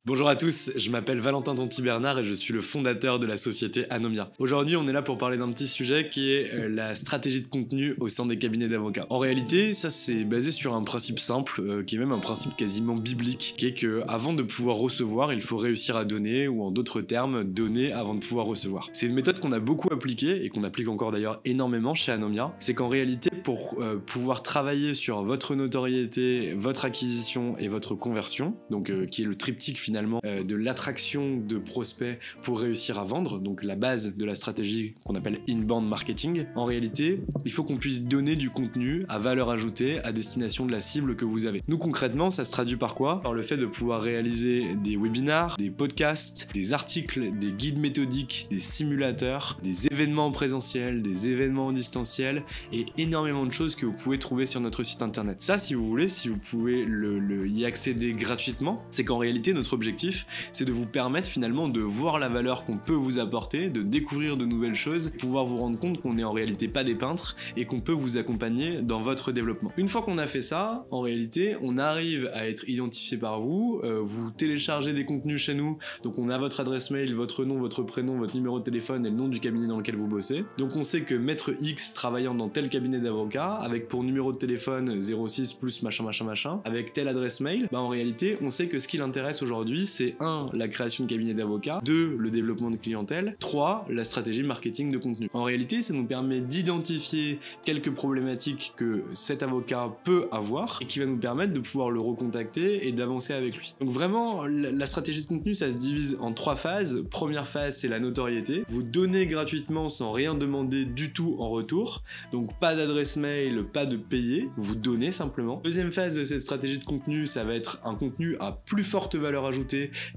Bonjour à tous, je m'appelle Valentin Tonti-Bernard et je suis le fondateur de la société Anomia. Aujourd'hui, on est là pour parler d'un petit sujet qui est la stratégie de contenu au sein des cabinets d'avocats. En réalité, ça c'est basé sur un principe simple, qui est même un principe quasiment biblique, qui est que avant de pouvoir recevoir, il faut réussir à donner, ou en d'autres termes, donner avant de pouvoir recevoir. C'est une méthode qu'on a beaucoup appliquée et qu'on applique encore d'ailleurs énormément chez Anomia. C'est qu'en réalité, pour pouvoir travailler sur votre notoriété, votre acquisition et votre conversion, donc qui est le triptyque finalement de l'attraction de prospects pour réussir à vendre, donc la base de la stratégie qu'on appelle inbound marketing. En réalité, il faut qu'on puisse donner du contenu à valeur ajoutée à destination de la cible que vous avez. Nous concrètement, ça se traduit par quoi? Par le fait de pouvoir réaliser des webinars, des podcasts, des articles, des guides méthodiques, des simulateurs, des événements en présentiel, des événements en distanciel et énormément de choses que vous pouvez trouver sur notre site internet. Ça, si vous voulez, si vous pouvez y accéder gratuitement, c'est qu'en réalité, notre objectif, c'est de vous permettre finalement de voir la valeur qu'on peut vous apporter, de découvrir de nouvelles choses, pouvoir vous rendre compte qu'on n'est en réalité pas des peintres et qu'on peut vous accompagner dans votre développement. Une fois qu'on a fait ça, en réalité, on arrive à être identifié par vous, vous téléchargez des contenus chez nous, donc on a votre adresse mail, votre nom, votre prénom, votre numéro de téléphone et le nom du cabinet dans lequel vous bossez. Donc on sait que Maître X travaillant dans tel cabinet d'avocat, avec pour numéro de téléphone 06 plus machin, avec telle adresse mail, en réalité, on sait que ce qui l'intéresse aujourd'hui, c'est 1. La création de cabinet d'avocats, 2. Le développement de clientèle, 3. La stratégie marketing de contenu. En réalité, ça nous permet d'identifier quelques problématiques que cet avocat peut avoir et qui va nous permettre de pouvoir le recontacter et d'avancer avec lui. Donc vraiment, la stratégie de contenu, ça se divise en 3 phases. Première phase, c'est la notoriété. Vous donnez gratuitement sans rien demander du tout en retour. Donc pas d'adresse mail, pas de payer, vous donnez simplement. Deuxième phase de cette stratégie de contenu, ça va être un contenu à plus forte valeur ajoutée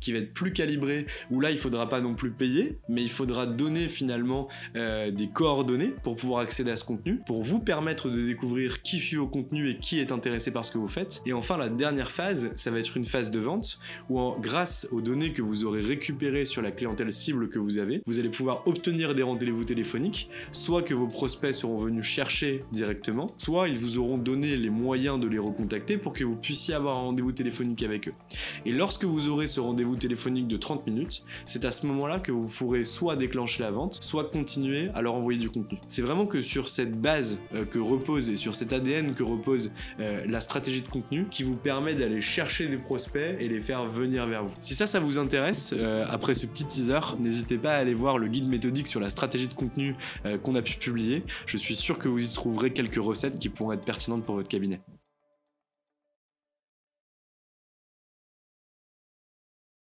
qui va être plus calibré, où là il faudra pas non plus payer, mais il faudra donner finalement des coordonnées pour pouvoir accéder à ce contenu, pour vous permettre de découvrir qui suit vos contenus et qui est intéressé par ce que vous faites. Et enfin la dernière phase, ça va être une phase de vente, où grâce aux données que vous aurez récupérées sur la clientèle cible que vous avez, vous allez pouvoir obtenir des rendez-vous téléphoniques, soit que vos prospects seront venus chercher directement, soit ils vous auront donné les moyens de les recontacter pour que vous puissiez avoir un rendez-vous téléphonique avec eux. Et lorsque vous aurez ce rendez-vous téléphonique de 30 minutes, c'est à ce moment-là que vous pourrez soit déclencher la vente, soit continuer à leur envoyer du contenu. C'est vraiment que sur cette base que repose et sur cet ADN que repose la stratégie de contenu qui vous permet d'aller chercher des prospects et les faire venir vers vous. Si ça vous intéresse, après ce petit teaser, n'hésitez pas à aller voir le guide méthodique sur la stratégie de contenu qu'on a pu publier. Je suis sûr que vous y trouverez quelques recettes qui pourront être pertinentes pour votre cabinet.